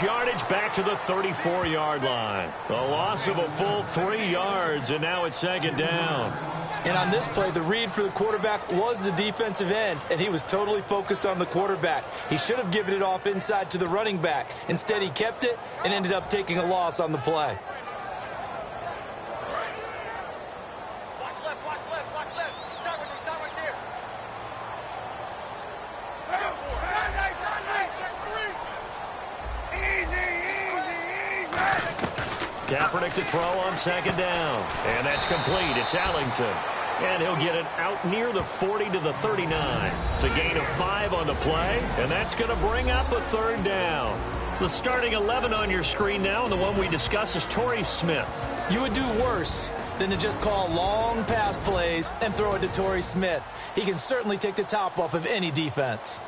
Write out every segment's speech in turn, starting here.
yardage back to the 34-yard line. A loss of a full 3 yards, and now it's second down. And on this play, the read for the quarterback was the defensive end, and he was totally focused on the quarterback. He should have given it off inside to the running back. Instead, he kept it and ended up taking a loss on the play. Kaepernick to throw on second down. And that's complete. It's Allington. And he'll get it out near the 40 to the 39. It's a gain of 5 on the play, and that's going to bring up a third down. The starting 11 on your screen now, and the one we discuss is Torrey Smith. You would do worse than to just call long pass plays and throw it to Torrey Smith. He can certainly take the top off of any defense.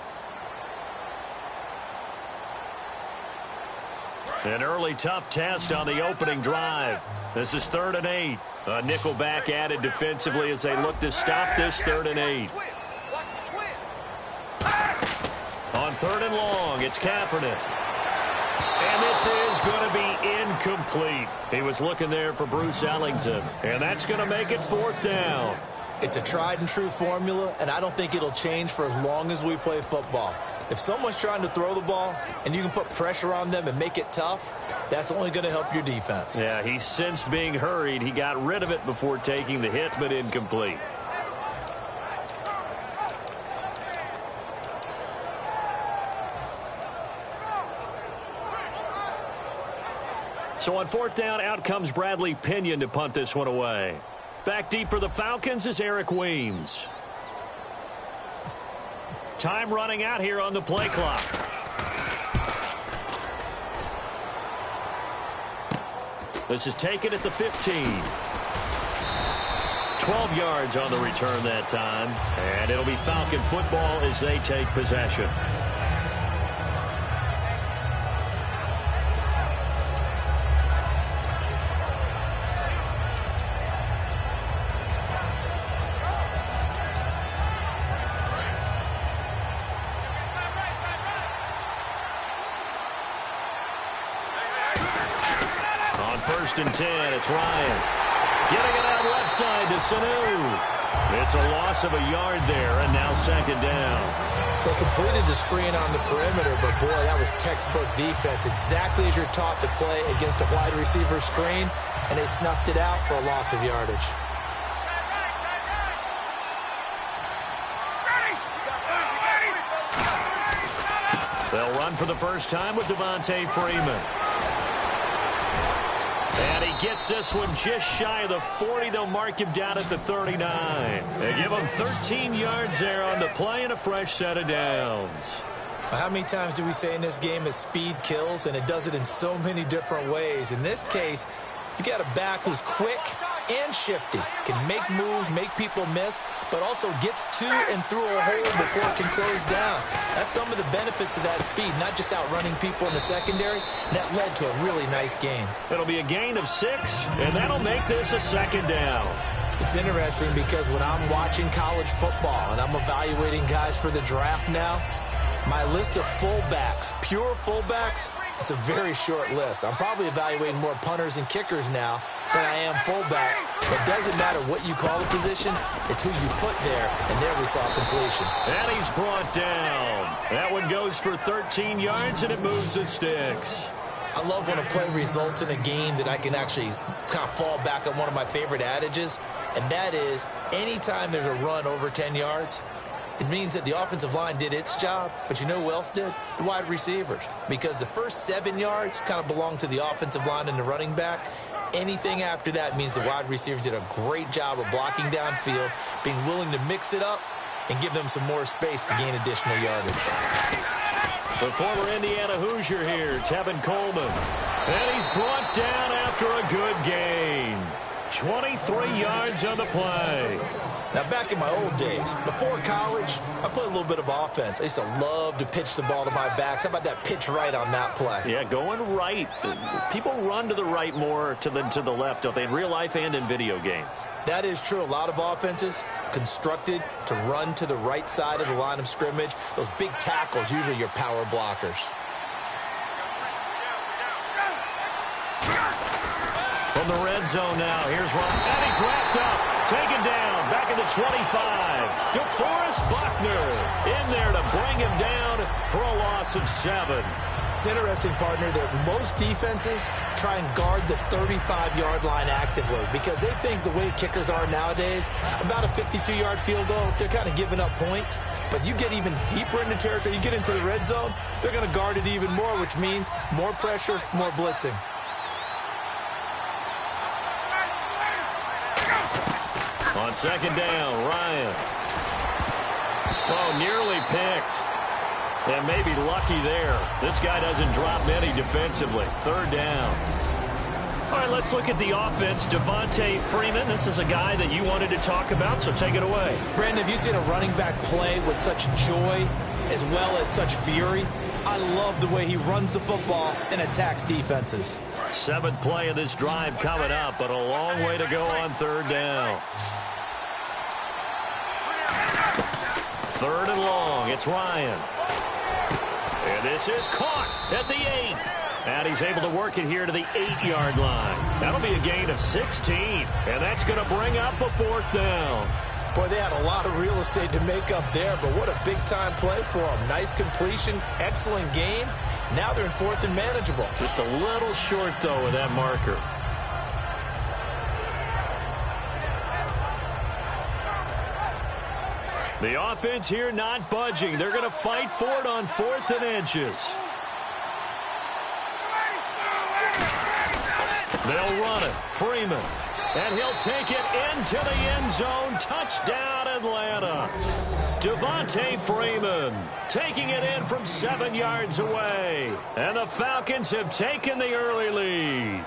An early tough test on the opening drive. This is 3rd and 8. A nickel back added defensively as they look to stop this 3rd and 8. On 3rd and long, it's Kaepernick. And this is going to be incomplete. He was looking there for Bruce Ellington. And that's going to make it 4th down. It's a tried and true formula, and I don't think it'll change for as long as we play football. If someone's trying to throw the ball and you can put pressure on them and make it tough, that's only going to help your defense. Yeah, he's since being hurried. He got rid of it before taking the hit, but incomplete. So on 4th down, out comes Bradley Pinion to punt this one away. Back deep for the Falcons is Eric Weems. Time running out here on the play clock. This is taken at the 15. 12 yards on the return that time. And it'll be Falcon football as they take possession. And 10, it's Ryan. Getting it out left side to Sanu. It's a loss of a yard there, and now second down. They completed the screen on the perimeter, but boy, that was textbook defense. Exactly as you're taught to play against a wide receiver screen, and they snuffed it out for a loss of yardage. They'll run for the first time with Devontae Freeman. And he gets this one just shy of the 40. They'll mark him down at the 39. They give him 13 yards there on the play and a fresh set of downs. How many times do we say in this game that speed kills, and it does it in so many different ways? In this case, you got a back who's quick and shifty, can make moves, make people miss, but also gets to and through a hole before it can close down. That's some of the benefits of that speed, not just outrunning people in the secondary. That led to a really nice gain. It'll be a gain of 6, and that'll make this a second down. It's interesting because when I'm watching college football and I'm evaluating guys for the draft now, my list of fullbacks, pure fullbacks, it's a very short list. I'm probably evaluating more punters and kickers now than I am fullbacks. But it doesn't matter what you call the position. It's who you put there, and there we saw completion. And he's brought down. That one goes for 13 yards, and it moves the sticks. I love when a play results in a game that I can actually kind of fall back on one of my favorite adages, and that is anytime there's a run over 10 yards, it means that the offensive line did its job, but you know who else did? The wide receivers. Because the first 7 yards kind of belong to the offensive line and the running back. Anything after that means the wide receivers did a great job of blocking downfield, being willing to mix it up, and give them some more space to gain additional yardage. The former Indiana Hoosier here, Tevin Coleman. And he's brought down after a good gain. 23 yards on the play. Now, back in my old days, before college, I played a little bit of offense. I used to love to pitch the ball to my backs. How about that pitch right on that play? Yeah, going right. People run to the right more than to the left, don't they, in real life and in video games? That is true. A lot of offenses constructed to run to the right side of the line of scrimmage. Those big tackles, usually your power blockers. from the red zone now. Here's Ryan. And he's wrapped up. Taken down. Back at the 25. DeForest Buckner in there to bring him down for a loss of 7. It's interesting, partner, that most defenses try and guard the 35-yard line actively because they think the way kickers are nowadays, about a 52-yard field goal, they're kind of giving up points. But you get even deeper into territory, you get into the red zone, they're going to guard it even more, which means more pressure, more blitzing. On second down, Ryan. Oh, nearly picked. And maybe lucky there. This guy doesn't drop many defensively. Third down. All right, let's look at the offense. Devontae Freeman, this is a guy that you wanted to talk about, so take it away. Brandon, have you seen a running back play with such joy as well as such fury? I love the way he runs the football and attacks defenses. 7th play of this drive coming up, but a long way to go on third down. 3rd and long. It's Ryan. And this is caught at the 8. And he's able to work it here to the 8-yard line. That'll be a gain of 16. And that's going to bring up a 4th down. Boy, they had a lot of real estate to make up there, but what a big-time play for them. Nice completion, excellent game. Now they're in 4th and manageable. Just a little short, though, with that marker. The offense here not budging. They're going to fight for it on 4th and inches. They'll run it. Freeman. And he'll take it into the end zone. Touchdown, Atlanta. Devontae Freeman taking it in from 7 yards away. And the Falcons have taken the early lead.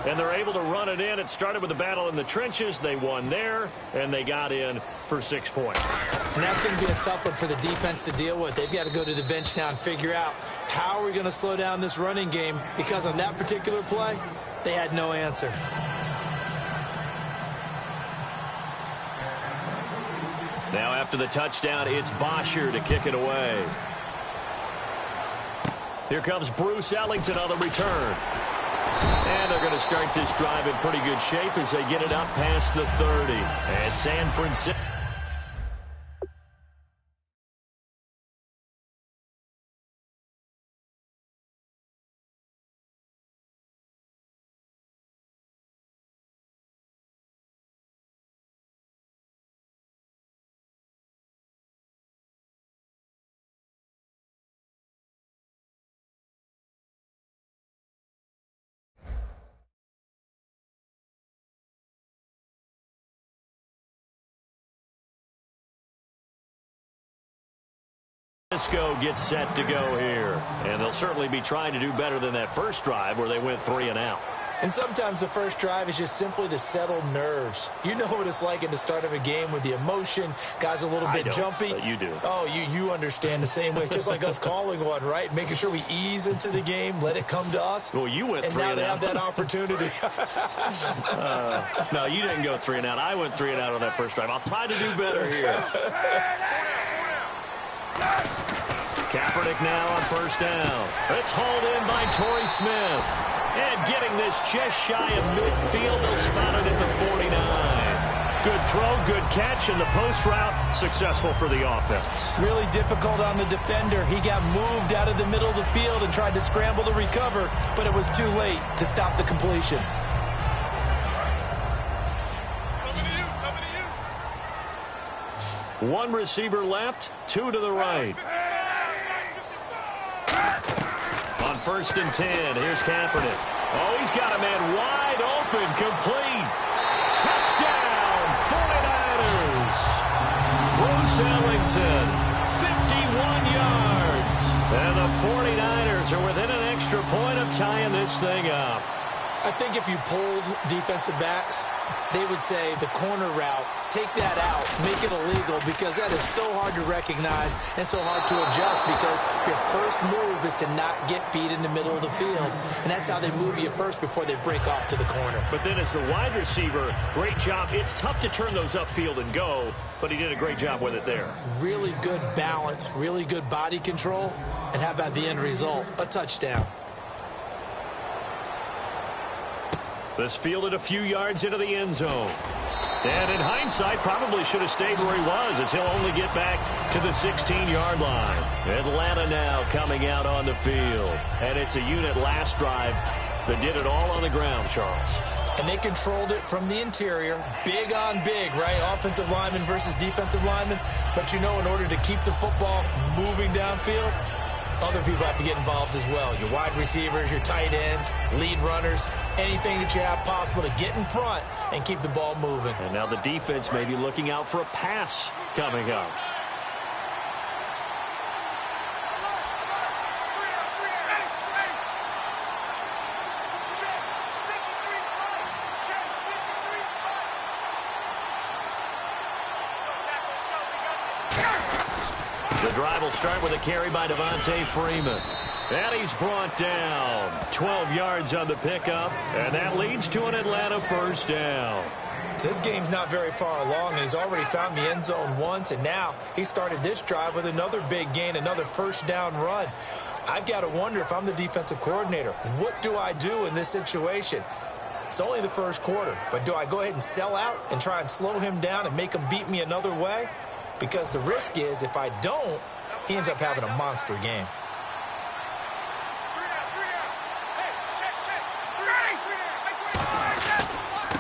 And they're able to run it in. It started with a battle in the trenches. They won there, and they got in for 6 points. And that's going to be a tough one for the defense to deal with. They've got to go to the bench now and figure out how are we going to slow down this running game, because on that particular play, they had no answer. Now after the touchdown, it's Bosher to kick it away. Here comes Bruce Ellington on the return. And they're going to start this drive in pretty good shape as they get it up past the 30. And San Francisco. Francisco gets set to go here. And they'll certainly be trying to do better than that first drive where they went 3 and out. And sometimes the first drive is just simply to settle nerves. You know what it's like at the start of a game with the emotion. Guys a little bit jumpy. But you do. Oh, you understand the same way. It's just like us calling one, right? Making sure we ease into the game, let it come to us. Well, you went 3 and out. And now they have that opportunity. No, you didn't go 3 and out. I went 3 and out on that first drive. I'll try to do better here. Kaepernick now on first down. It's hauled in by Torrey Smith. And getting this just shy of midfield, they'll spot it at the 49. Good throw, good catch, and the post route successful for the offense. Really difficult on the defender. He got moved out of the middle of the field and tried to scramble to recover, but it was too late to stop the completion. One receiver left, 2 to the right. On 1st and 10, here's Kaepernick. Oh, he's got a man wide open, complete. Touchdown, 49ers. Bruce Ellington, 51 yards. And the 49ers are within an extra point of tying this thing up. I think if you pulled defensive backs, they would say the corner route, take that out, make it illegal, because that is so hard to recognize and so hard to adjust, because your first move is to not get beat in the middle of the field. And that's how they move you first before they break off to the corner. But then as the wide receiver, great job. It's tough to turn those upfield and go, but he did a great job with it there. Really good balance, really good body control. And how about the end result? A touchdown. This fielded a few yards into the end zone. And in hindsight, probably should have stayed where he was, as he'll only get back to the 16-yard line. Atlanta now coming out on the field. And it's a unit last drive that did it all on the ground, Charles. And they controlled it from the interior. Big on big, right? Offensive lineman versus defensive lineman. But you know, in order to keep the football moving downfield, other people have to get involved as well. Your wide receivers, your tight ends, lead runners, anything that you have possible to get in front and keep the ball moving. And now the defense may be looking out for a pass coming up. The drive will start with a carry by Devontae Freeman. And he's brought down. 12 yards on the pickup, and that leads to an Atlanta first down. So this game's not very far along, and he's already found the end zone once, and now he started this drive with another big gain, another first down run. I've got to wonder, if I'm the defensive coordinator, what do I do in this situation? It's only the first quarter, but do I go ahead and sell out and try and slow him down and make him beat me another way? Because the risk is, if I don't, he ends up having a monster game.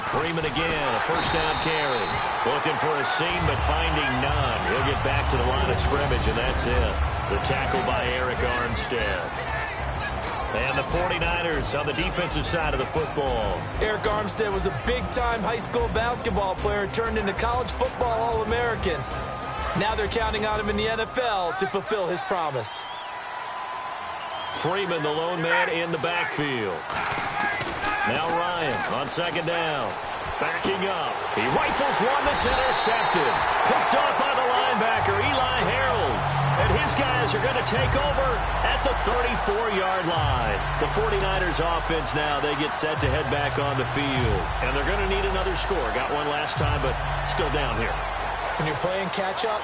Freeman again, a first down carry. Looking for a seam, but finding none. He'll get back to the line of scrimmage, and that's it. The tackle by Eric Armstead. And the 49ers on the defensive side of the football. Eric Armstead was a big-time high school basketball player, turned into college football All-American. Now they're counting on him in the NFL to fulfill his promise. Freeman, the lone man in the backfield. Now Ryan on second down. Backing up. He rifles one that's intercepted. Picked up by the linebacker, Eli Harold. And his guys are going to take over at the 34-yard line. The 49ers offense now, they get set to head back on the field. And they're going to need another score. Got one last time, but still down here. When you're playing catch-up,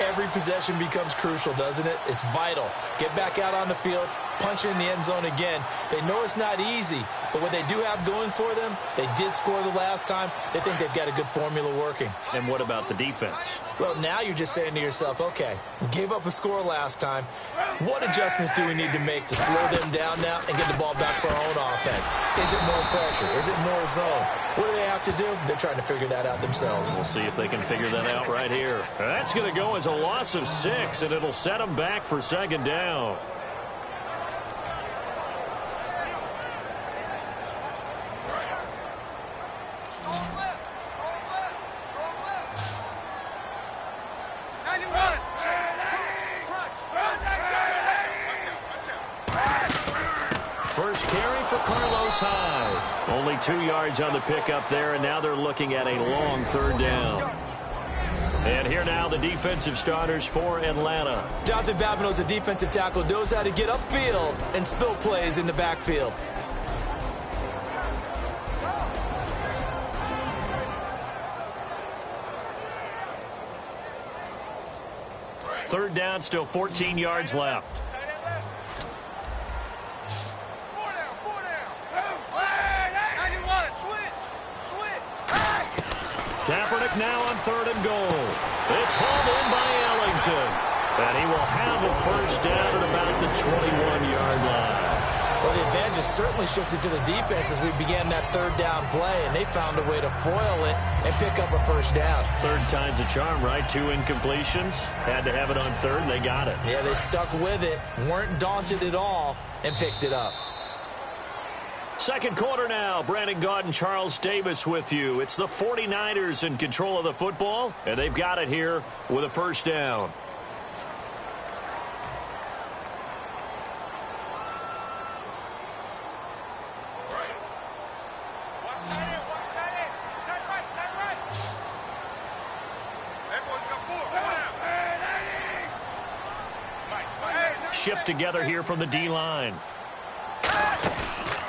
every possession becomes crucial, doesn't it? It's vital. Get back out on the field, punch it in the end zone again. They know it's not easy, but what they do have going for them, they did score the last time. They think they've got a good formula working. And what about the defense? Well, now you're just saying to yourself, okay, we gave up a score last time. What adjustments do we need to make to slow them down now and get the ball back for our own offense? Is it more pressure? Is it more zone? What do they have to do? They're trying to figure that out themselves. We'll see if they can figure that out right here. That's going to go as a loss of 6, and it'll set them back for second down. First carry for Carlos Hyde. Only 2 yards on the pickup there, and now they're looking at a long third down. And here now the defensive starters for Atlanta. Jonathan Babineau's a defensive tackle, knows how to get upfield and spill plays in the backfield. Third down, still 14 yards left. Kaepernick now on third and goal. It's hauled in by Ellington. And he will have a first down at about the 21-yard line. Well, the advantage has certainly shifted to the defense as we began that third down play, and they found a way to foil it and pick up a first down. Third time's a charm, right? 2 incompletions. Had to have it on third, and they got it. Yeah, they stuck with it, weren't daunted at all, and picked it up. Second quarter now. Brandon Gaudin, Charles Davis with you. It's the 49ers in control of the football, and they've got it here with a first down. Shift together here from the D-line.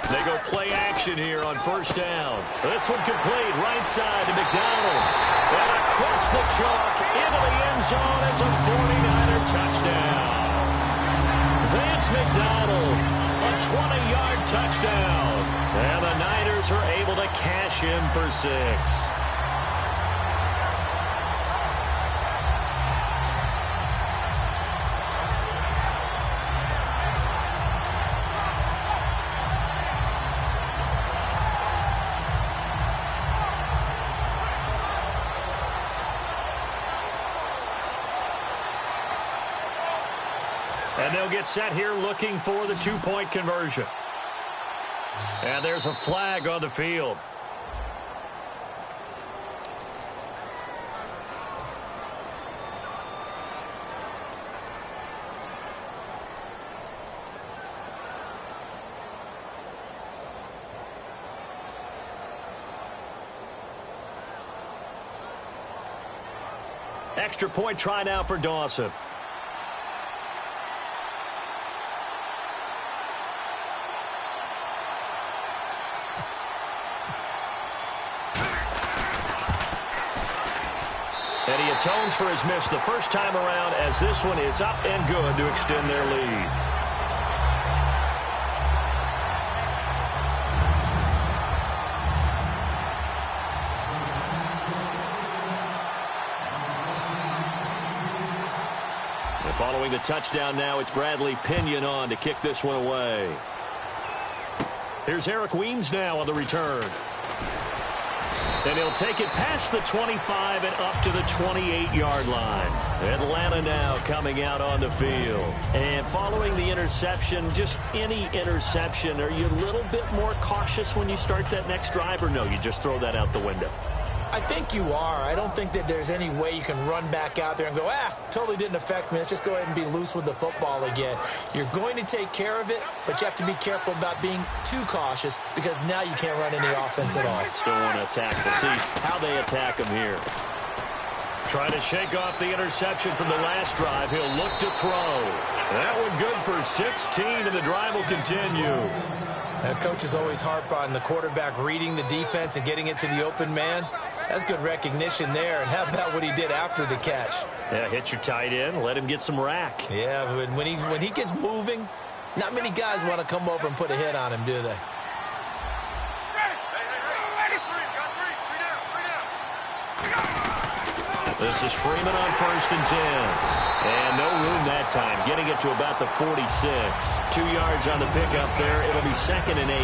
They go play action here on first down. This one complete, right side to McDonald. And across the chalk into the end zone. It's a 49er touchdown. Vance McDonald A 20-yard touchdown. And the Niners are able to cash in for 6. And they'll get set here looking for the 2-point conversion. And there's a flag on the field. Extra point try now for Dawson. And he atones for his miss the first time around, as this one is up and good to extend their lead. And following the touchdown now, it's Bradley Pinion on to kick this one away. Here's Eric Weems now on the return. And he'll take it past the 25 and up to the 28-yard line. Atlanta now coming out on the field. And following the interception, just any interception, are you a little bit more cautious when you start that next drive, or no, you just throw that out the window? I think you are. I don't think that there's any way you can run back out there and go, totally didn't affect me. Let's just go ahead and be loose with the football again. You're going to take care of it, but you have to be careful about being too cautious, because now you can't run any offense at all. Still want to attack. We'll see how they attack him here. Trying to shake off the interception from the last drive. He'll look to throw. That one good for 16, and the drive will continue. Coaches always harp on the quarterback reading the defense and getting it to the open man. That's good recognition there. And how about what he did after the catch? Yeah, hit your tight end, let him get some rack. Yeah, but when he gets moving, not many guys want to come over and put a hit on him, do they? This is Freeman on 1st and 10. And no room that time, getting it to about the 46. 2 yards on the pickup there. It'll be 2nd and 8.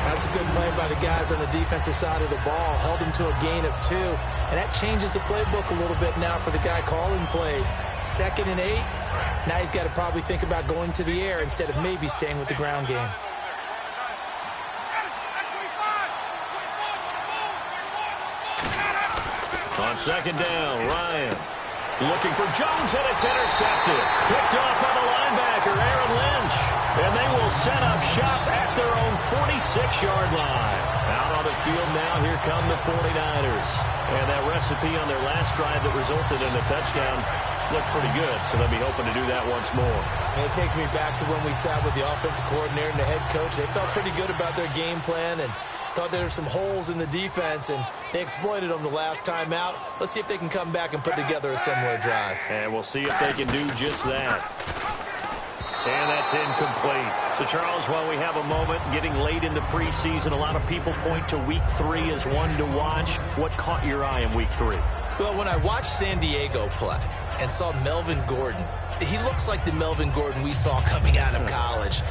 That's a good play by the guys on the defensive side of the ball. Held him to a gain of 2. And that changes the playbook a little bit now for the guy calling plays. 2nd and 8. Now he's got to probably think about going to the air instead of maybe staying with the ground game. On 2nd down, Ryan looking for Jones, and it's intercepted. Picked off by the linebacker, Aaron Lynch. And they will set up shop at their own 46-yard line. Out on the field now, here come the 49ers. And that recipe on their last drive that resulted in a touchdown looked pretty good, so they'll be hoping to do that once more. And it takes me back to when we sat with the offensive coordinator and the head coach. They felt pretty good about their game plan and thought there were some holes in the defense, and they exploited them the last time out. Let's see if they can come back and put together a similar drive. And we'll see if they can do just that. And that's incomplete. So, Charles, while we have a moment, getting late in the preseason, a lot of people point to Week 3 as one to watch. What caught your eye in Week 3? Well, when I watched San Diego play and saw Melvin Gordon, he looks like the Melvin Gordon we saw coming out of college.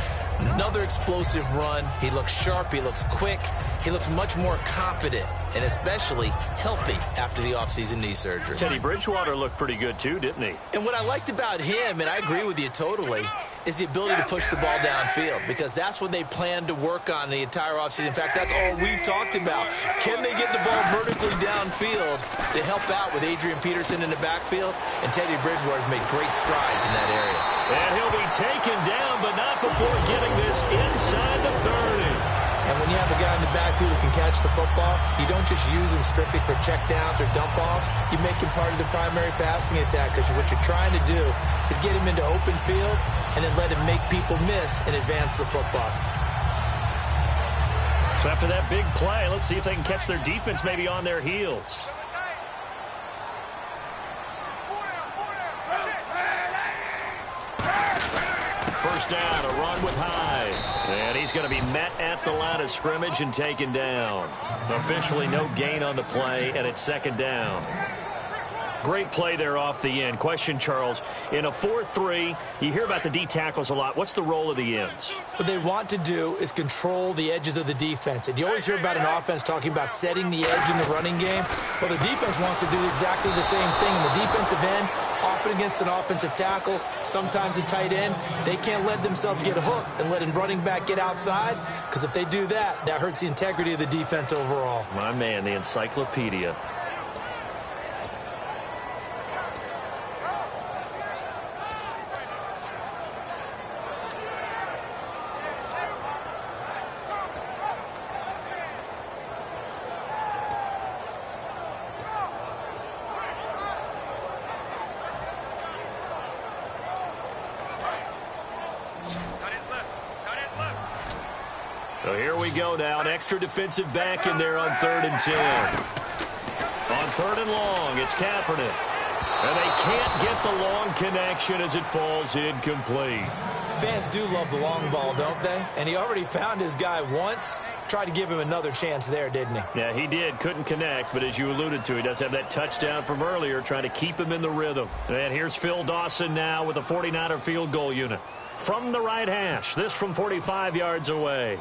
Another explosive run. He looks sharp. He looks quick. He looks much more confident and especially healthy after the offseason knee surgery. Teddy Bridgewater looked pretty good, too, didn't he? And what I liked about him, and I agree with you totally, is the ability to push the ball downfield, because that's what they plan to work on the entire offseason. In fact, that's all we've talked about. Can they get the ball vertically downfield to help out with Adrian Peterson in the backfield? And Teddy Bridgewater's made great strides in that area. And he'll be taken down, but not before getting this inside the 30. And when you have a guy in the backfield who can catch the football, you don't just use him strictly for checkdowns or dump-offs. You make him part of the primary passing attack, because what you're trying to do is get him into open field and then let him make people miss and advance the football. So after that big play, let's see if they can catch their defense maybe on their heels. first down, a run with Hyde. And he's going to be met at the line of scrimmage and taken down. Officially no gain on the play, and it's second down. Great play there off the end. Question, Charles, in a 4-3, you hear about the D tackles a lot. What's the role of the ends? What they want to do is control the edges of the defense. And you always hear about an offense talking about setting the edge in the running game. Well, the defense wants to do exactly the same thing. In the defensive end, often against an offensive tackle, sometimes a tight end, they can't let themselves get hooked and let a running back get outside, because if they do that, that hurts the integrity of the defense overall. My man, the encyclopedia. So here we go now, an extra defensive back in there on 3rd and 10. On 3rd and long, it's Kaepernick. And they can't get the long connection as it falls incomplete. Fans do love the long ball, don't they? And he already found his guy once. Tried to give him another chance there, didn't he? Yeah, he did. Couldn't connect, but as you alluded to, he does have that touchdown from earlier, trying to keep him in the rhythm. And here's Phil Dawson now with a 49er field goal unit. From the right hash, this from 45 yards away.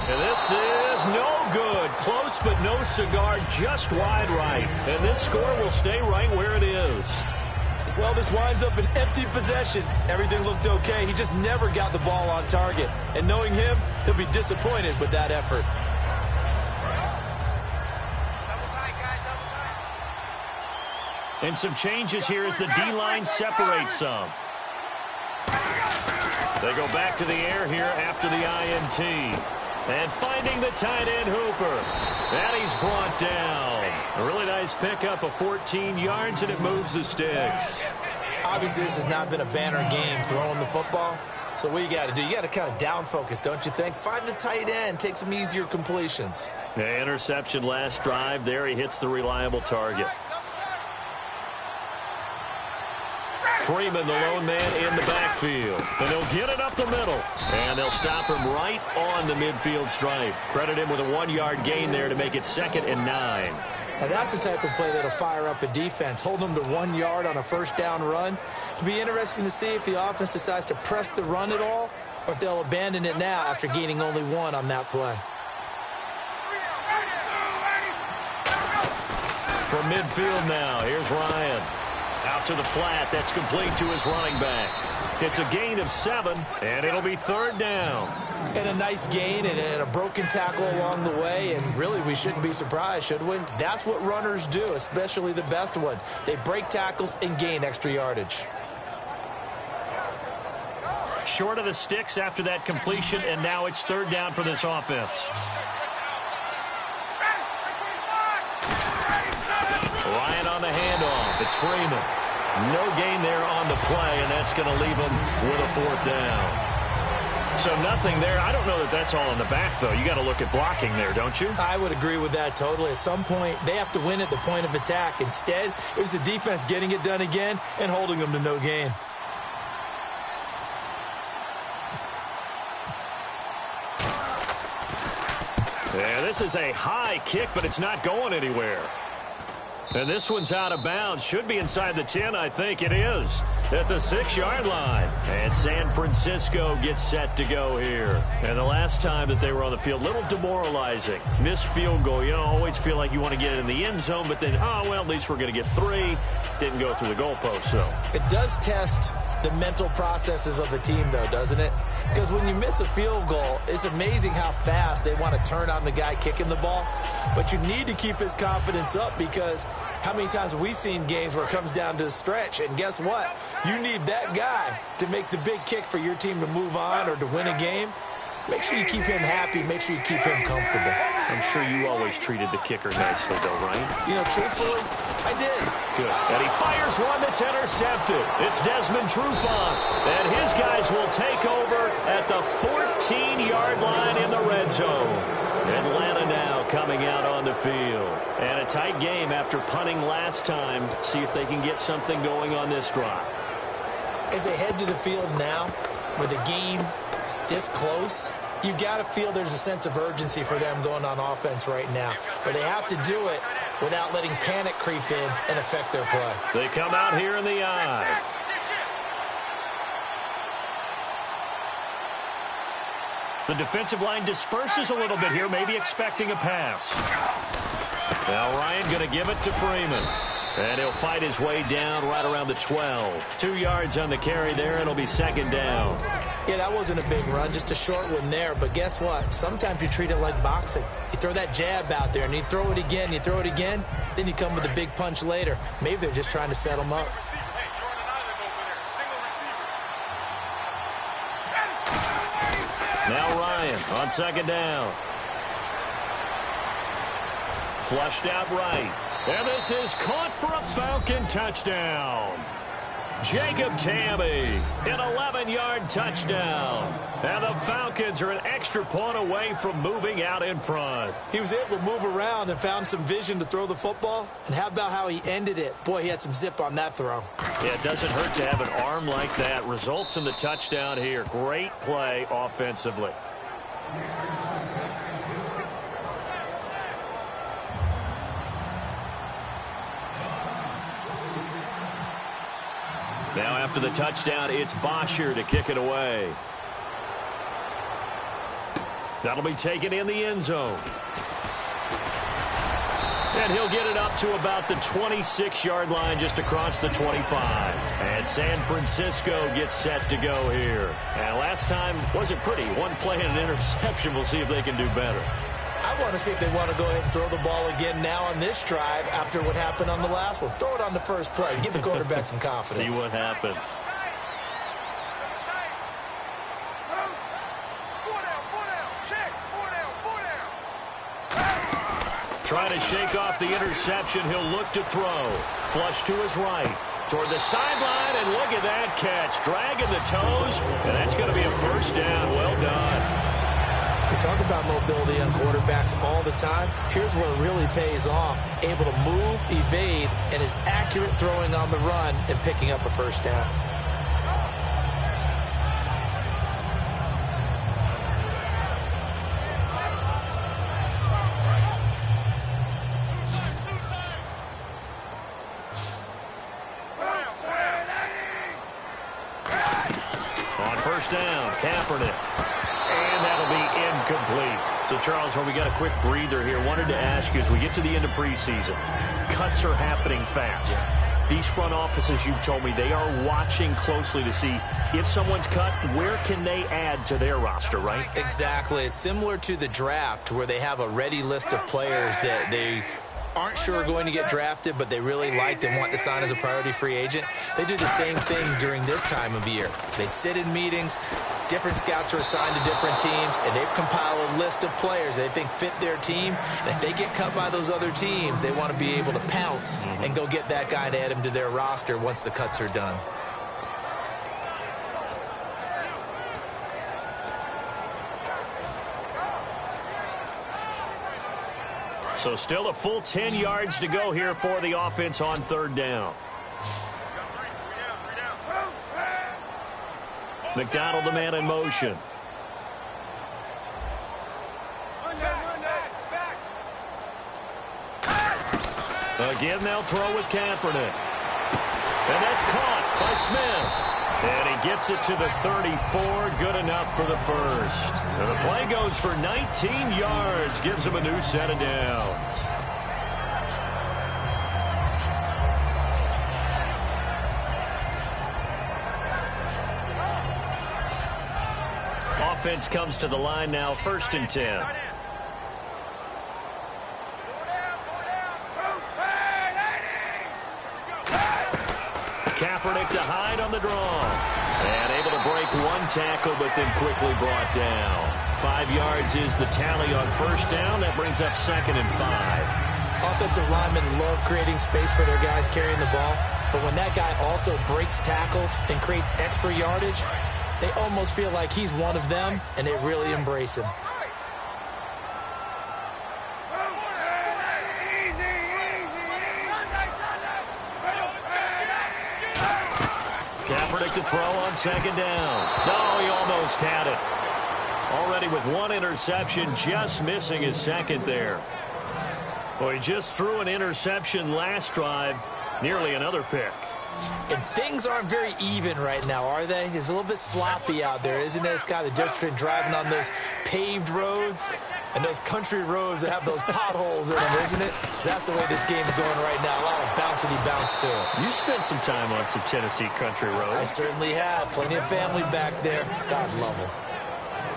And this is no good. Close but no cigar, just wide right. And this score will stay right where it is. Well, this winds up an empty possession. Everything looked okay. He just never got the ball on target. And knowing him, he'll be disappointed with that effort. And some changes here as the D-line separates some. They go back to the air here after the INT. And finding the tight end Hooper. And he's brought down. A really nice pickup of 14 yards, and it moves the sticks. Obviously, this has not been a banner game throwing the football. So what you got to do, you got to kind of down focus, don't you think? Find the tight end, take some easier completions. The interception last drive there. He hits the reliable target. Freeman, the lone man in the backfield. And they'll get it up the middle. And they'll stop him right on the midfield stripe. Credit him with a 1-yard gain there to make it 2nd and 9. And that's the type of play that'll fire up a defense. Hold them to 1 yard on a first down run. It'll be interesting to see if the offense decides to press the run at all, or if they'll abandon it now after gaining only 1 on that play. From midfield now, here's Ryan. Out to the flat. That's complete to his running back. It's a gain of 7, and it'll be 3rd down. And a nice gain and a broken tackle along the way, and really we shouldn't be surprised, should we? That's what runners do, especially the best ones. They break tackles and gain extra yardage. Short of the sticks after that completion, and now it's 3rd down for this offense. Ryan on the handoff. It's Freeman. No gain there on the play, and that's going to leave him with a 4th down. So nothing there. I don't know that that's all in the back, though. You got to look at blocking there, don't you? I would agree with that totally. At some point, they have to win at the point of attack. Instead, it was the defense getting it done again and holding them to no gain. Yeah, this is a high kick, but it's not going anywhere. And this one's out of bounds. Should be inside the 10, I think it is. At the 6-yard line. And San Francisco gets set to go here. And the last time that they were on the field, little demoralizing. Missed field goal. You know, always feel like you want to get it in the end zone, but then, oh, well, at least we're going to get 3. Didn't go through the goalpost, so. It does test the mental processes of the team, though, doesn't it? Because when you miss a field goal, it's amazing how fast they want to turn on the guy kicking the ball. But you need to keep his confidence up, because how many times have we seen games where it comes down to the stretch? And guess what? You need that guy to make the big kick for your team to move on or to win a game. Make sure you keep him happy. Make sure you keep him comfortable. I'm sure you always treated the kicker nicely, though, right? You know, truthfully, I did. Good. And he fires one that's intercepted. It's Desmond Trufant. And his guys will take over at the 14-yard line in the red zone. Atlanta now coming out on the field. And a tight game after punting last time. See if they can get something going on this drive. As they head to the field now, with the game this close, you got to feel there's a sense of urgency for them going on offense right now. But they have to do it without letting panic creep in and affect their play. They come out here in the eye. The defensive line disperses a little bit here, maybe expecting a pass. Now Ryan going to give it to Freeman. And he'll fight his way down right around the 12. 2 yards on the carry there. It'll be second down. Yeah, that wasn't a big run, just a short one there. But guess what? Sometimes you treat it like boxing. You throw that jab out there, and you throw it again, then you come with a big punch later. Maybe they're just trying to set them up. Now Ryan on second down. Flushed out right. And this is caught for a Falcon touchdown. Jacob Tammy, an 11-yard touchdown. And the Falcons are an extra point away from moving out in front. He was able to move around and found some vision to throw the football. And how about how he ended it? Boy, he had some zip on that throw. Yeah, it doesn't hurt to have an arm like that. Results in the touchdown here. Great play offensively. Now after the touchdown, it's Bosher to kick it away. That'll be taken in the end zone. And he'll get it up to about the 26-yard line just across the 25. And San Francisco gets set to go here. And last time wasn't pretty. One play and an interception. We'll see if they can do better. I want to see if they want to go ahead and throw the ball again now on this drive after what happened on the last one. Throw it on the first play. Give the quarterback some confidence. See what happens. Trying to shake off the interception. He'll look to throw. Flush to his right. Toward the sideline, and look at that catch. Dragging the toes, and that's going to be a first down. Well done. We talk about mobility on quarterbacks all the time. Here's where it really pays off. Able to move, evade, and is accurate throwing on the run and picking up a first down. On first down, Kaepernick. And that'll be incomplete. So, Charles, when we got a quick breather here, wanted to ask you, as we get to the end of preseason, cuts are happening fast. Yeah. These front offices, you've told me, they are watching closely to see if someone's cut, where can they add to their roster, right? Exactly. It's similar to the draft where they have a ready list of players that they aren't sure are going to get drafted, but they really liked and want to sign as a priority free agent. They do the same thing during this time of year. They sit in meetings. Different scouts are assigned to different teams, and they compile a list of players they think fit their team. And if they get cut by those other teams, they want to be able to pounce and go get that guy to add him to their roster once the cuts are done. So still a full 10 yards to go here for the offense on third down. McDonald, the man in motion. Again, they'll throw with Kaepernick. And that's caught by Smith. And he gets it to the 34. Good enough for the first. And the play goes for 19 yards. Gives him a new set of downs. Offense comes to the line now, 1st and 10. Kaepernick to hide on the draw. And able to break one tackle, but then quickly brought down. 5 yards is the tally on first down. That brings up 2nd and 5. Offensive linemen love creating space for their guys carrying the ball. But when that guy also breaks tackles and creates extra yardage, they almost feel like he's one of them, and they really embrace him. Kaepernick to throw on second down. No, he almost had it. Already with one interception, just missing his second there. Well, he just threw an interception last drive, nearly another pick. And things aren't very even right now, are they? It's a little bit sloppy out there, isn't it? It's kind of the difference between driving on those paved roads and those country roads that have those potholes in them, isn't it? So that's the way this game is going right now. A lot of bouncy bounce to it. You spent some time on some Tennessee country roads. I certainly have. Plenty of family back there. God love them.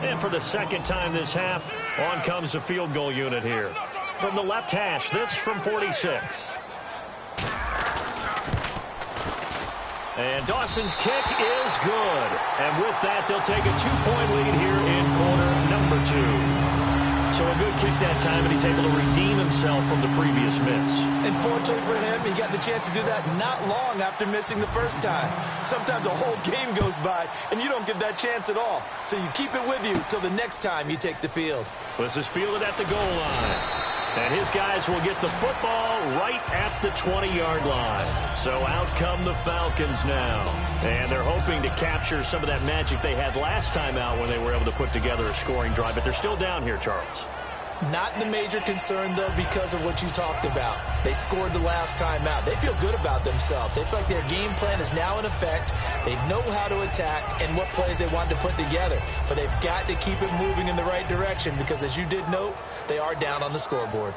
And for the second time this half, on comes the field goal unit here. From the left hash, this from 46. And Dawson's kick is good. And with that, they'll take a 2-point lead here in quarter number 2. So a good kick that time, and he's able to redeem himself from the previous miss. And fortunately for him, he got the chance to do that not long after missing the first time. Sometimes a whole game goes by, and you don't get that chance at all. So you keep it with you till the next time you take the field. This is fielded at the goal line. And his guys will get the football right at the 20-yard line. So out come the Falcons now. And they're hoping to capture some of that magic they had last time out when they were able to put together a scoring drive. But they're still down here, Charles. Not the major concern, though, because of what you talked about. They scored the last time out. They feel good about themselves. They feel like their game plan is now in effect. They know how to attack and what plays they want to put together. But they've got to keep it moving in the right direction because, as you did note, they are down on the scoreboard.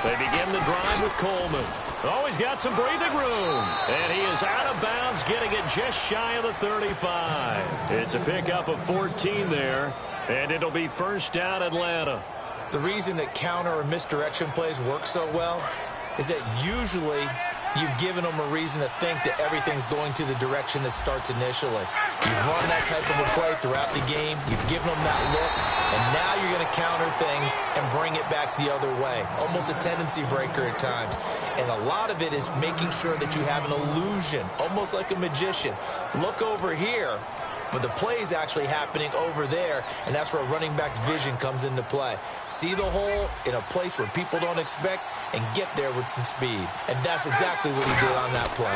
They begin the drive with Coleman. Oh, he's got some breathing room. And he is out of bounds, getting it just shy of the 35. It's a pickup of 14 there, and it'll be first down Atlanta. The reason that counter or misdirection plays work so well is that usually you've given them a reason to think that everything's going to the direction that starts initially. You've run that type of a play throughout the game. You've given them that look, and now you're going to counter things and bring it back the other way. Almost a tendency breaker at times. And a lot of it is making sure that you have an illusion, almost like a magician. Look over here. But the play is actually happening over there, and that's where a running back's vision comes into play. See the hole in a place where people don't expect and get there with some speed. And that's exactly what he did on that play.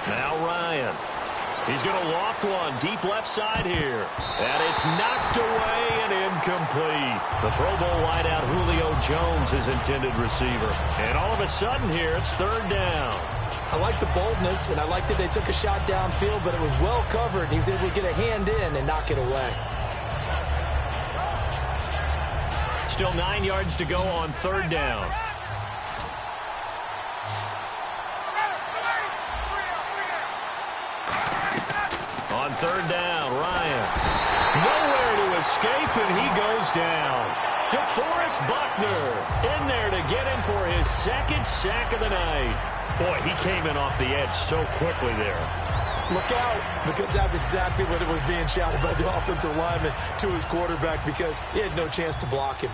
Now Ryan. He's going to loft one deep left side here. And it's knocked away and incomplete. The Pro Bowl wideout Julio Jones is intended receiver. And all of a sudden here, it's third down. I like the boldness, and I like that they took a shot downfield, but it was well covered, and he was able to get a hand in and knock it away. Still 9 yards to go on third down. On third down, Ryan. Nowhere to escape, and he goes down. DeForest Buckner in there to get him for his second sack of the night. Boy, he came in off the edge so quickly there. Look out, because that's exactly what it was being shouted by the offensive lineman to his quarterback because he had no chance to block him.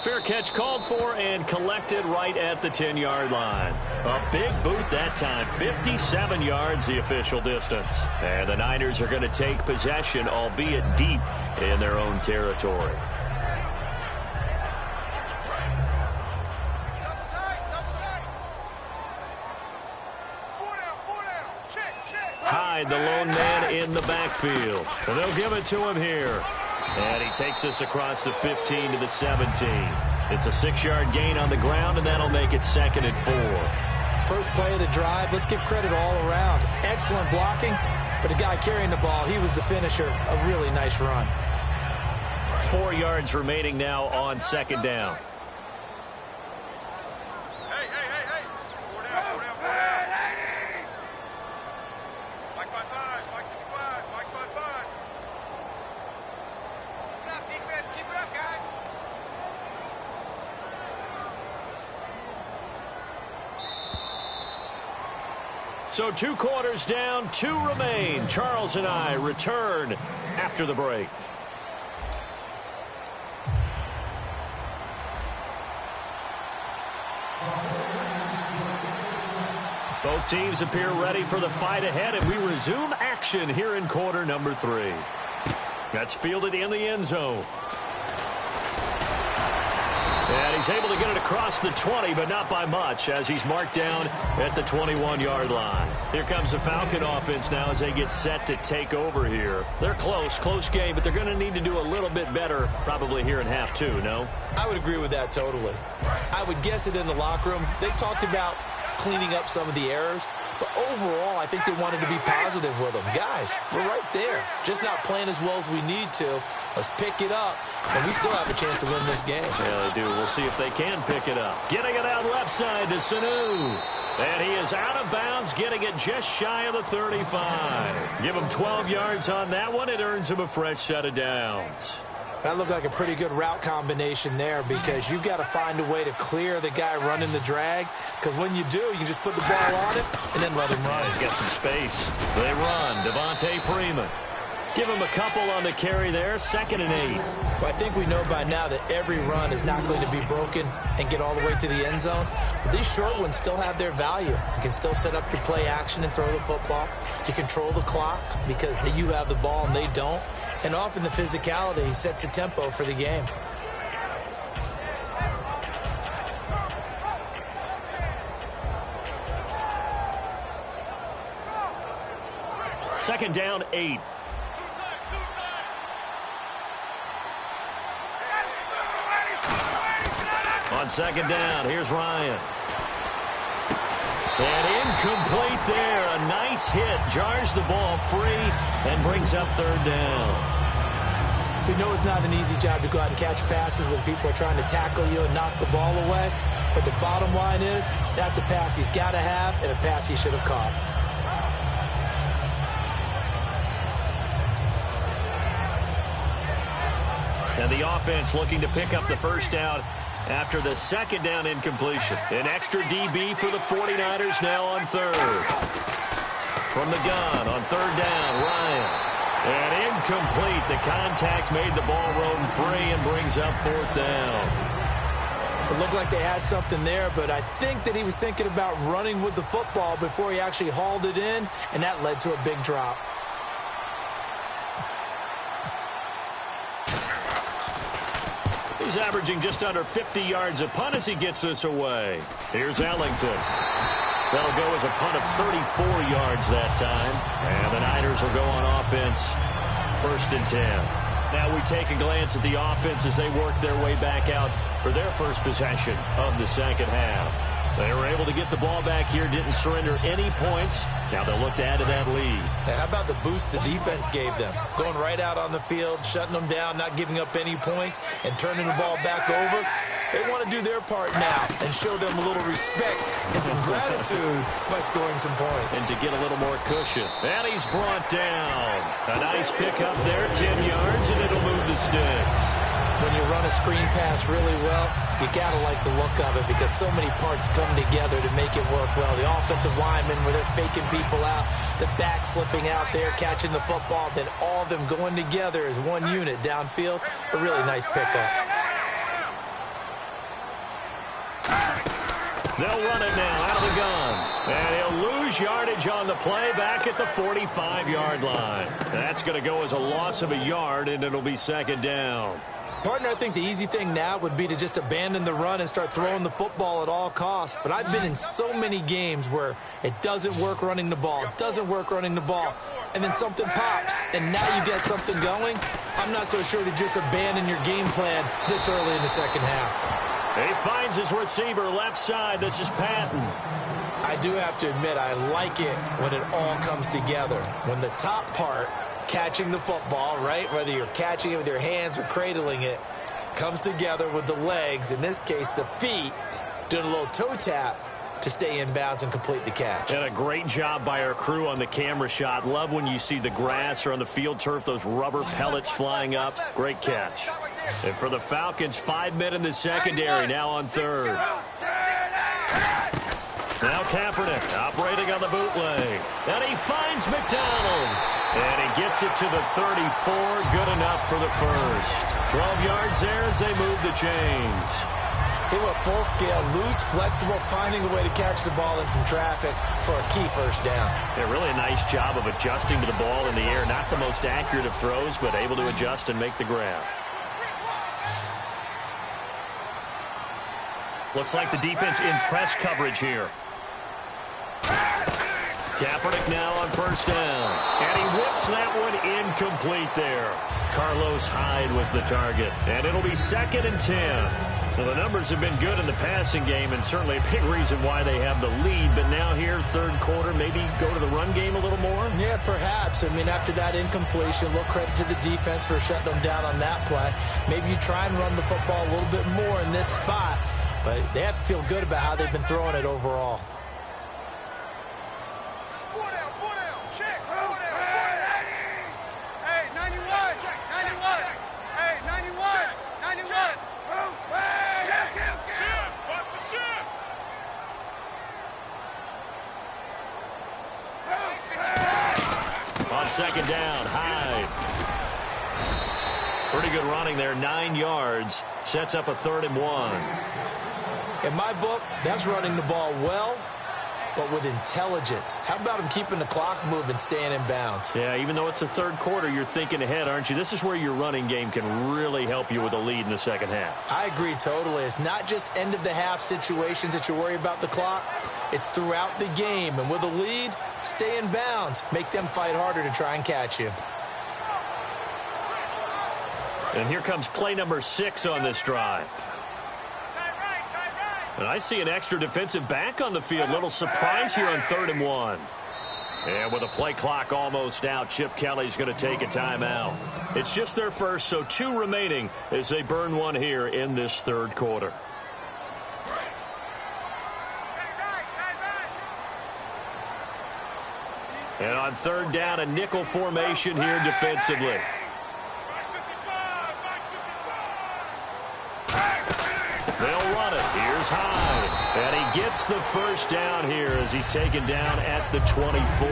Fair catch called for and collected right at the 10-yard line. A big boot that time. 57 yards the official distance. And the Niners are going to take possession, albeit deep in their own territory. Hyde, the lone man in the backfield. And they'll give it to him here. And he takes us across the 15 to the 17. It's a 6-yard gain on the ground, and that'll make it 2nd and 4. First play of the drive, let's give credit all around. Excellent blocking, but the guy carrying the ball, he was the finisher. A really nice run. 4 yards remaining now on second down. So 2 quarters down, 2 remain. Charles and I return after the break. Both teams appear ready for the fight ahead, and we resume action here in quarter number 3. That's fielded in the end zone. And he's able to get it across the 20, but not by much, as he's marked down at the 21-yard line. Here comes the Falcon offense now as they get set to take over here. They're close game, but they're going to need to do a little bit better probably here in half 2, no? I would agree with that totally. I would guess it in the locker room. They talked about cleaning up some of the errors, but overall, I think they wanted to be positive with them. Guys, we're right there. Just not playing as well as we need to. Let's pick it up, and we still have a chance to win this game. Yeah, they do. We'll see if they can pick it up. Getting it out left side to Sanu. And he is out of bounds, getting it just shy of the 35. Give him 12 yards on that one. It earns him a fresh set of downs. That looked like a pretty good route combination there, because you've got to find a way to clear the guy running the drag, because when you do, you can just put the ball on him and then let him run. He's got some space. They run. Devontae Freeman. Give him a couple on the carry there. 2nd and 8. Well, I think we know by now that every run is not going to be broken and get all the way to the end zone. But these short ones still have their value. You can still set up your play action and throw the football. You control the clock because you have the ball and they don't. And often the physicality sets the tempo for the game. Second down, 8. On 2nd down, here's Ryan. And incomplete there. A nice hit. Jars the ball free and brings up 3rd down. We know it's not an easy job to go out and catch passes when people are trying to tackle you and knock the ball away. But the bottom line is, that's a pass he's got to have and a pass he should have caught. And the offense looking to pick up the first down after the 2nd down incompletion. An extra DB for the 49ers now on 3rd. From the gun on 3rd down, Ryan. And incomplete. The contact made the ball roam free and brings up 4th down. It looked like they had something there, but I think that he was thinking about running with the football before he actually hauled it in, and that led to a big drop. He's averaging just under 50 yards a punt as he gets this away. Here's Ellington. That'll go as a punt of 34 yards that time. And the Niners will go on offense, 1st and 10. Now we take a glance at the offense as they work their way back out for their first possession of the 2nd half. They were able to get the ball back here, didn't surrender any points. Now they'll look to add to that lead. Now, how about the boost the defense gave them? Going right out on the field, shutting them down, not giving up any points, and turning the ball back over. They want to do their part now and show them a little respect and some gratitude by scoring some points. And to get a little more cushion. And he's brought down. A nice pickup there, 10 yards, and it'll move the sticks. When you run a screen pass really well, you got to like the look of it because so many parts come together to make it work well. The offensive linemen, where they're faking people out, the back slipping out there, catching the football, then all of them going together as one unit downfield. A really nice pickup. They'll run it now out of the gun. And he'll lose yardage on the play back at the 45-yard line. That's going to go as a loss of a yard, and it'll be 2nd down. Partner, I think the easy thing now would be to just abandon the run and start throwing the football at all costs. But I've been in so many games where it doesn't work running the ball, and then something pops, and now you get something going. I'm not so sure to just abandon your game plan this early in the 2nd half. He finds his receiver left side. This is Patton. I do have to admit, I like it when it all comes together. When the top part, catching the football, right, whether you're catching it with your hands or cradling it, comes together with the legs, in this case the feet, doing a little toe tap to stay in bounds and complete the catch. And a great job by our crew on the camera shot. Love when you see the grass or on the field turf, those rubber pellets flying up. Great catch. And for the Falcons, 5 men in the secondary, now on 3rd. Now Kaepernick operating on the bootleg. And he finds McDonald. And he gets it to the 34. Good enough for the first. 12 yards there as they move the chains. He went full scale, loose, flexible, finding a way to catch the ball in some traffic for a key first down. Yeah, really a nice job of adjusting to the ball in the air. Not the most accurate of throws, but able to adjust and make the grab. Looks like the defense in press coverage here. Kaepernick now on first down. And he whips that one incomplete there. Carlos Hyde was the target. And it'll be 2nd and 10. Well, the numbers have been good in the passing game, and certainly a big reason why they have the lead. But now here, third quarter, maybe go to the run game a little more? Yeah, perhaps. I mean, after that incompletion, a little credit to the defense for shutting them down on that play. Maybe you try and run the football a little bit more in this spot. But they have to feel good about how they've been throwing it overall. On second down, Hyde. Pretty good running there, 9 yards. Sets up a 3rd and 1. In my book, that's running the ball well, but with intelligence. How about him keeping the clock moving, staying in bounds? Yeah, even though it's the third quarter, you're thinking ahead, aren't you? This is where your running game can really help you with a lead in the second half. I agree totally. It's not just end-of-the-half situations that you worry about the clock. It's throughout the game. And with a lead, stay in bounds. Make them fight harder to try and catch you. And here comes play number 6 on this drive. And I see an extra defensive back on the field. Little surprise here on 3rd and 1. And with the play clock almost out, Chip Kelly's going to take a timeout. It's just their first, so 2 remaining as they burn one here in this third quarter. And on 3rd down, a nickel formation here defensively. They'll run it. Here's Hyde. And he gets the first down here as he's taken down at the 24.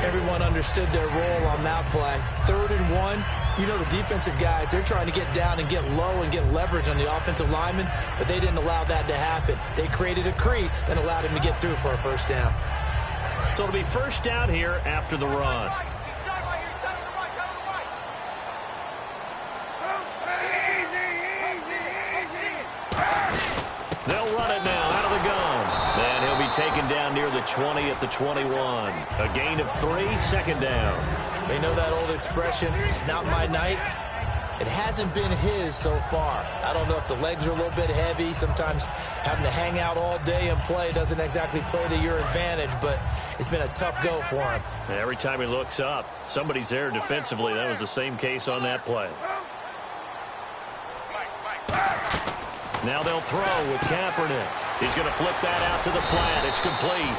Everyone understood their role on that play. 3rd and 1. You know, the defensive guys, they're trying to get down and get low and get leverage on the offensive lineman, but they didn't allow that to happen. They created a crease and allowed him to get through for a first down. So it'll be first down here after the run. They'll run it now out of the gun. And he'll be taken down near the 20 at the 21. A gain of 3, 2nd down. They know that old expression, it's not my night. It hasn't been his so far. I don't know if the legs are a little bit heavy. Sometimes having to hang out all day and play doesn't exactly play to your advantage, but it's been a tough go for him. Every time he looks up, somebody's there defensively. That was the same case on that play. Now they'll throw with Kaepernick. He's going to flip that out to the flat. It's complete.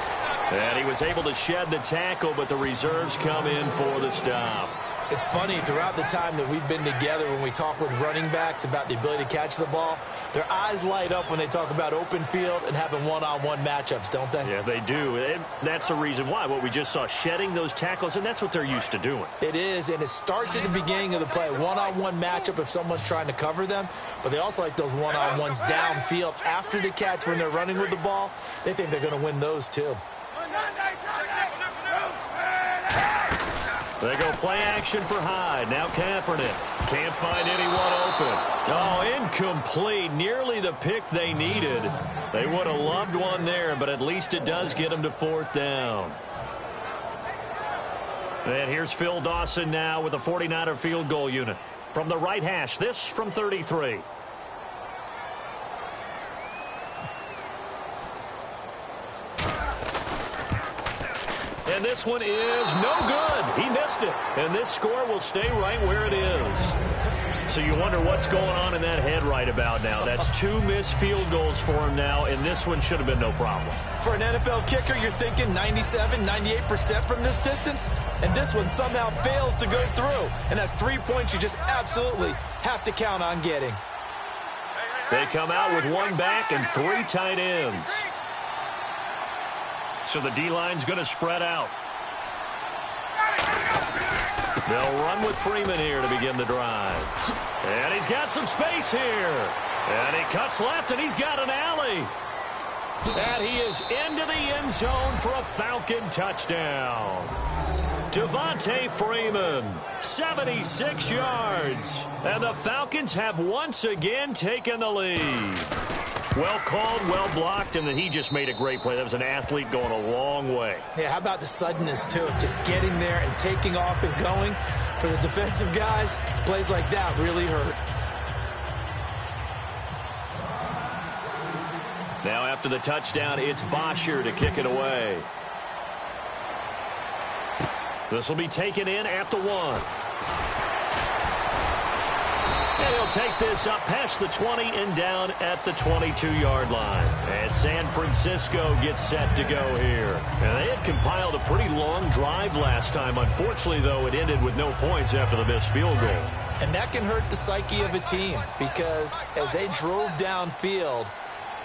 And he was able to shed the tackle, but the reserves come in for the stop. It's funny, throughout the time that we've been together, when we talk with running backs about the ability to catch the ball, their eyes light up when they talk about open field and having one-on-one matchups, don't they? Yeah, they do. And that's the reason why. What we just saw, shedding those tackles, and that's what they're used to doing. It is, and it starts at the beginning of the play. One-on-one matchup if someone's trying to cover them, but they also like those one-on-ones downfield after the catch when they're running with the ball. They think they're going to win those, too. They go play action for Hyde. Now Kaepernick. Can't find anyone open. Oh, incomplete. Nearly the pick they needed. They would have loved one there, but at least it does get them to 4th down. And here's Phil Dawson now with a 49er field goal unit. From the right hash, this from 33. And this one is no good. He missed it. And this score will stay right where it is. So you wonder what's going on in that head right about now. That's 2 missed field goals for him now, and this one should have been no problem. For an NFL kicker, you're thinking 97, 98% from this distance, and this one somehow fails to go through. And that's 3 points you just absolutely have to count on getting. They come out with 1 back and 3 tight ends. So the D-line's going to spread out. They'll run with Freeman here to begin the drive. And he's got some space here. And he cuts left, and he's got an alley. And he is into the end zone for a Falcon touchdown. Devontae Freeman, 76 yards. And the Falcons have once again taken the lead. Well called, well blocked, and then he just made a great play. That was an athlete going a long way. Yeah, how about the suddenness to it? Just getting there and taking off and going. For the defensive guys, plays like that really hurt. Now after the touchdown, it's Bosher to kick it away. This will be taken in at the 1. And he'll take this up past the 20 and down at the 22-yard line. And San Francisco gets set to go here. And they had compiled a pretty long drive last time. Unfortunately, though, it ended with no points after the missed field goal. And that can hurt the psyche of a team because as they drove downfield,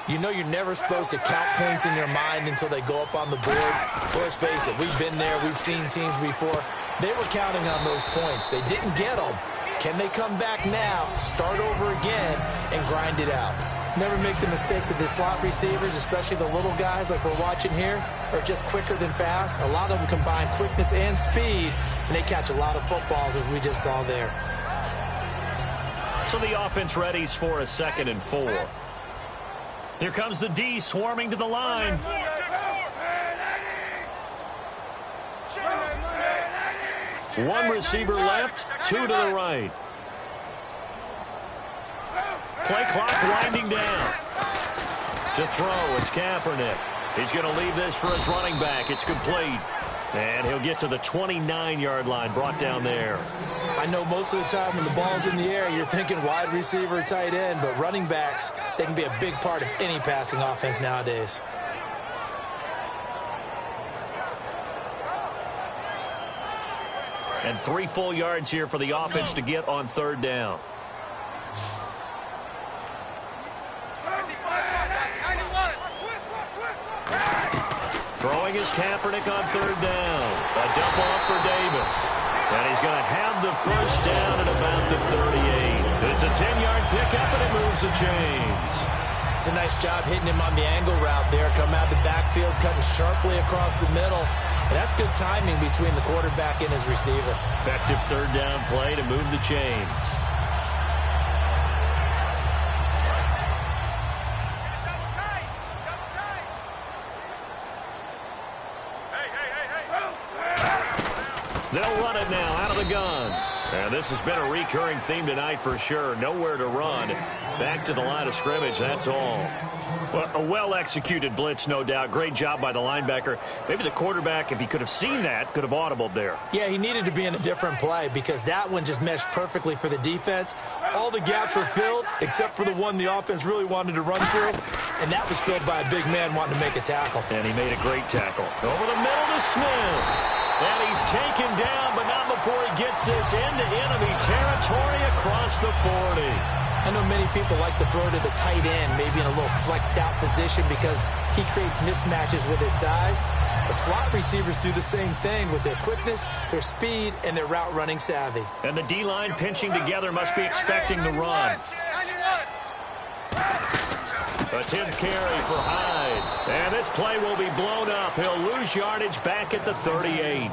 you know you're never supposed to count points in your mind until they go up on the board. But let's face it, we've been there. We've seen teams before. They were counting on those points. They didn't get them. Can they come back now, start over again, and grind it out? Never make the mistake that the slot receivers, especially the little guys like we're watching here, are just quicker than fast. A lot of them combine quickness and speed, and they catch a lot of footballs, as we just saw there. So the offense readies for a 2nd and 4. Here comes the D swarming to the line. One receiver left, 2 to the right. Play clock winding down. To throw, it's Kaepernick. He's going to leave this for his running back. It's complete. And he'll get to the 29-yard line, brought down there. I know most of the time when the ball's in the air, you're thinking wide receiver, tight end, but running backs, they can be a big part of any passing offense nowadays. And 3 full yards here for the offense to get on 3rd down. Throwing his Kaepernick on 3rd down. A dump off for Davis. And he's going to have the first down at about the 38. It's a 10-yard pickup, and it moves the chains. It's a nice job hitting him on the angle route there. Coming out the backfield, cutting sharply across the middle. And that's good timing between the quarterback and his receiver. Effective 3rd down play to move the chains. They'll run it now out of the gun. And this has been a recurring theme tonight for sure. Nowhere to run. Back to the line of scrimmage, that's all. Well, a well-executed blitz, no doubt. Great job by the linebacker. Maybe the quarterback, if he could have seen that, could have audibled there. Yeah, he needed to be in a different play because that one just meshed perfectly for the defense. All the gaps were filled except for the one the offense really wanted to run through, and that was filled by a big man wanting to make a tackle. And he made a great tackle. Over the middle to Smith. And he's taken down, but not before he gets this into enemy territory across the 40. I know many people like to throw to the tight end, maybe in a little flexed out position because he creates mismatches with his size. The slot receivers do the same thing with their quickness, their speed, and their route running savvy. And the D-line pinching together must be expecting the run. A 10th carry for Hyde. And this play will be blown up. He'll lose yardage back at the 38.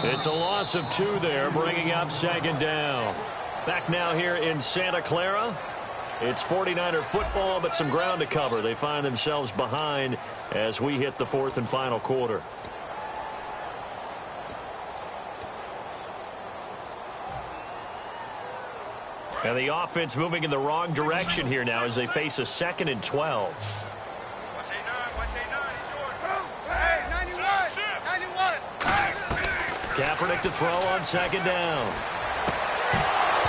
It's a loss of 2 there, bringing up 2nd down. Back now here in Santa Clara. It's 49er football, but some ground to cover. They find themselves behind as we hit the 4th and final quarter. And the offense moving in the wrong direction here now as they face a 2nd and 12. Kaepernick to throw on 2nd down.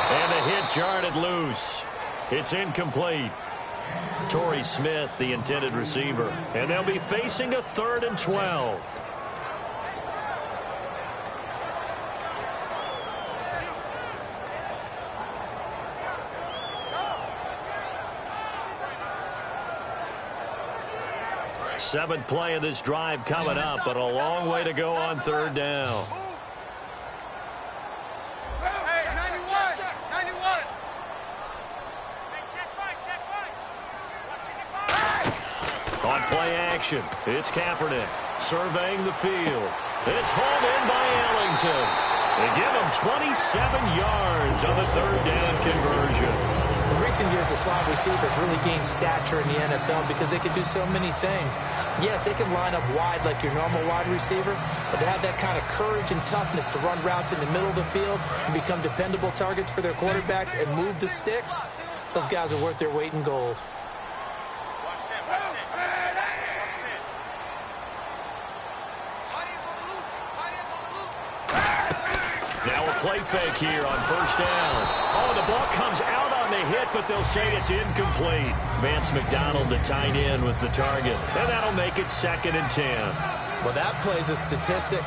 And the hit jarred it loose. It's incomplete. Torrey Smith, the intended receiver. And they'll be facing a 3rd and 12. Seventh play of this drive coming up, but a long way to go on third down. Hey, 91! 91! On play action, it's Kaepernick surveying the field. It's hauled in by Ellington. They give him 27 yards on the third down conversion. In recent years, the slot receivers really gained stature in the NFL because they can do so many things. Yes, they can line up wide like your normal wide receiver, but to have that kind of courage and toughness to run routes in the middle of the field and become dependable targets for their quarterbacks and move the sticks, those guys are worth their weight in gold. Now a play fake here on first down. Oh, the ball comes out on the hit, but they'll say it's incomplete. Vance McDonald, the tight end, was the target. And that'll make it 2nd and 10. Well, that plays a statistic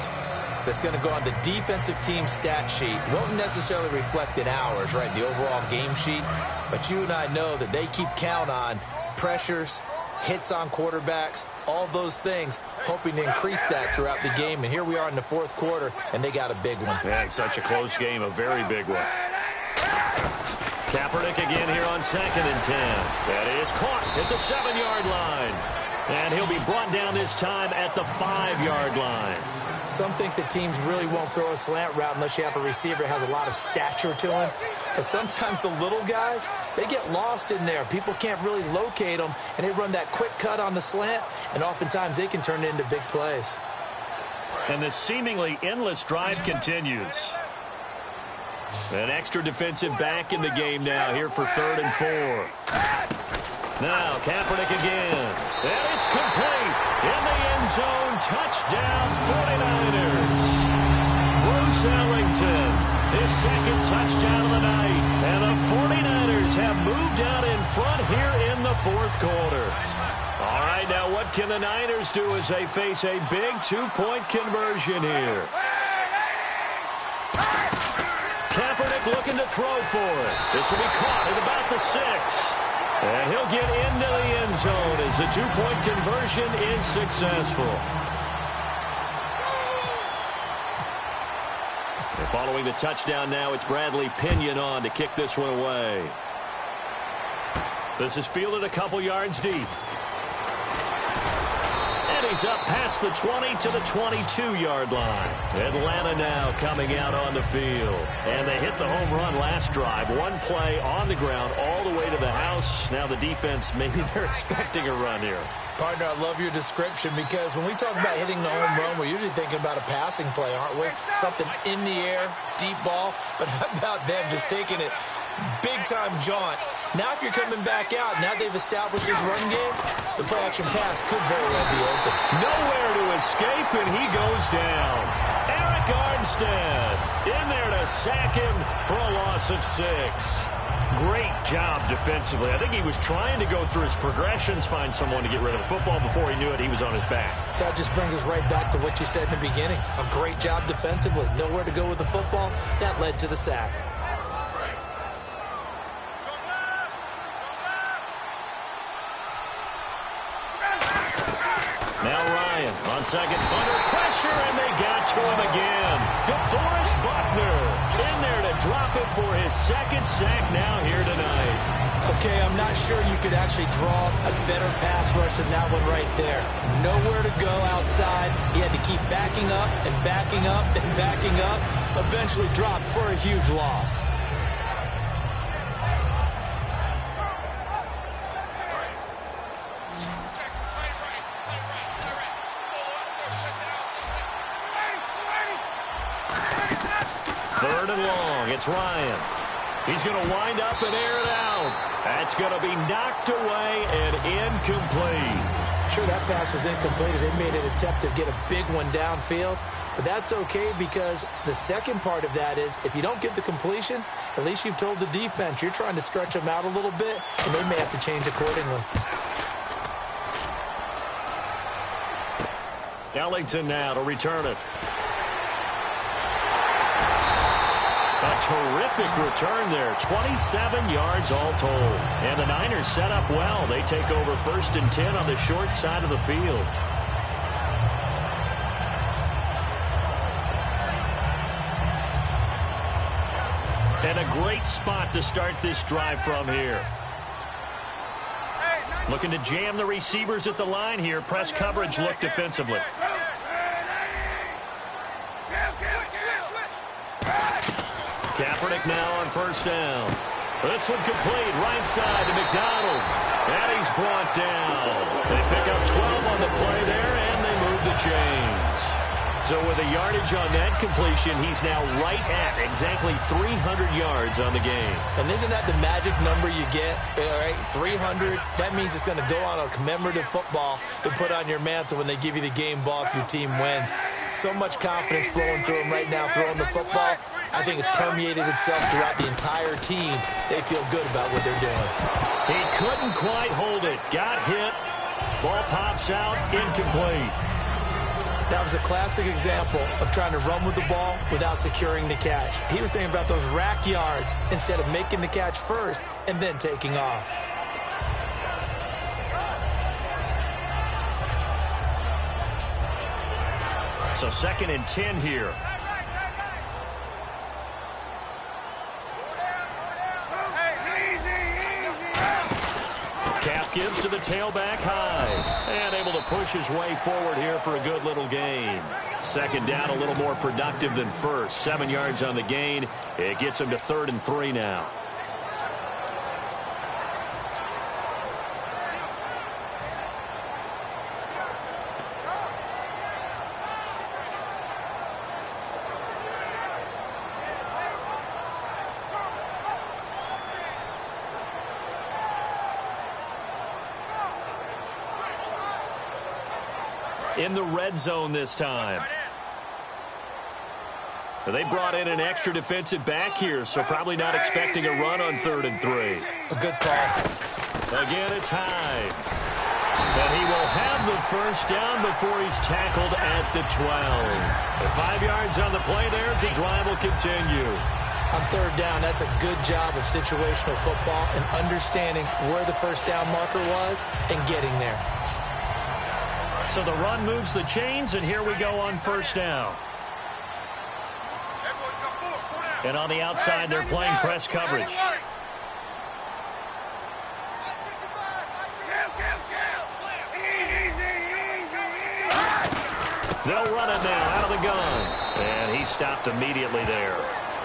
that's going to go on the defensive team stat sheet. Won't necessarily reflect in ours, right, the overall game sheet. But you and I know that they keep count on pressures, hits on quarterbacks, all those things, hoping to increase that throughout the game. And here we are in the fourth quarter, and they got a big one. Yeah, it's such a close game, a very big one. Kaepernick again here on 2nd and 10. That is caught at the 7-yard line. And he'll be brought down this time at the 5-yard line. Some think that teams really won't throw a slant route unless you have a receiver that has a lot of stature to him. But sometimes the little guys, they get lost in there. People can't really locate them, and they run that quick cut on the slant, and oftentimes they can turn it into big plays. And the seemingly endless drive continues. An extra defensive back in the game now here for 3rd and 4. Now Kaepernick again. And it's complete. In the end zone, touchdown 49ers. Bruce Ellington, his 2nd touchdown of the night. And the 49ers have moved out in front here in the fourth quarter. All right, now what can the Niners do as they face a big 2-point conversion here? Kaepernick looking to throw for it. This will be caught at about the 6. And he'll get into the end zone as the 2-point conversion is successful. And following the touchdown now, it's Bradley Pinion on to kick this one away. This is fielded a couple yards deep. And he's up past the 20 to the 22-yard line. Atlanta now coming out on the field. And they hit the home run last drive. One play on the ground all the way to the house. Now the defense, maybe they're expecting a run here. Partner, I love your description because when we talk about hitting the home run, we're usually thinking about a passing play, aren't we? Something in the air, deep ball. But how about them just taking it big-time jaunt? Now if you're coming back out, now they've established this run game, the play-action pass could very well be open. Nowhere to escape, and he goes down. Eric Armstead in there to sack him for a loss of 6. Great job defensively. I think he was trying to go through his progressions, find someone to get rid of the football. Before he knew it, he was on his back. So that just brings us right back to what you said in the beginning. A great job defensively. Nowhere to go with the football. That led to the sack. Now Ryan on second, under pressure, and they got to him again. DeForest Buckner in there to drop it for his 2nd sack now here tonight. Okay, I'm not sure you could actually draw a better pass rush than that one right there. Nowhere to go outside. He had to keep backing up and backing up and backing up. Eventually dropped for a huge loss. Third and long, it's Ryan. He's going to wind up and air it out. That's going to be knocked away and incomplete. Sure, that pass was incomplete as they made an attempt to get a big one downfield. But that's okay because the second part of that is if you don't get the completion, at least you've told the defense you're trying to stretch them out a little bit, and they may have to change accordingly. Ellington now to return it. A terrific return there. 27 yards all told. And the Niners set up well. They take over 1st and 10 on the short side of the field. And a great spot to start this drive from here. Looking to jam the receivers at the line here. Press coverage look defensively. Kaepernick now on 1st down. This one complete, right side to McDonald. And he's brought down. They pick up 12 on the play there, and they move the chains. So with a yardage on that completion, he's now right at exactly 300 yards on the game. And isn't that the magic number you get? All right, 300. That means it's going to go on a commemorative football to put on your mantle when they give you the game ball if your team wins. So much confidence flowing through him right now throwing the football. I think it's permeated itself throughout the entire team. They feel good about what they're doing. He couldn't quite hold it. Got hit. Ball pops out, incomplete. That was a classic example of trying to run with the ball without securing the catch. He was thinking about those rack yards instead of making the catch first and then taking off. So 2nd and 10 here. Cap gives to the tailback high. And able to push his way forward here for a good little gain. 2nd down, a little more productive than 1st. 7 yards on the gain. It gets him to 3rd and 3 now. In the red zone this time. They brought in an extra defensive back here, so probably not expecting a run on 3rd and 3. A good call. Again, it's Hyde. And he will have the 1st down before he's tackled at the 12. The 5 yards on the play there as the drive will continue. On 3rd down, that's a good job of situational football and understanding where the 1st down marker was and getting there. So the run moves the chains, and here we go on 1st down. And on the outside, they're playing press coverage. They'll run it now out of the gun. And he stopped immediately there.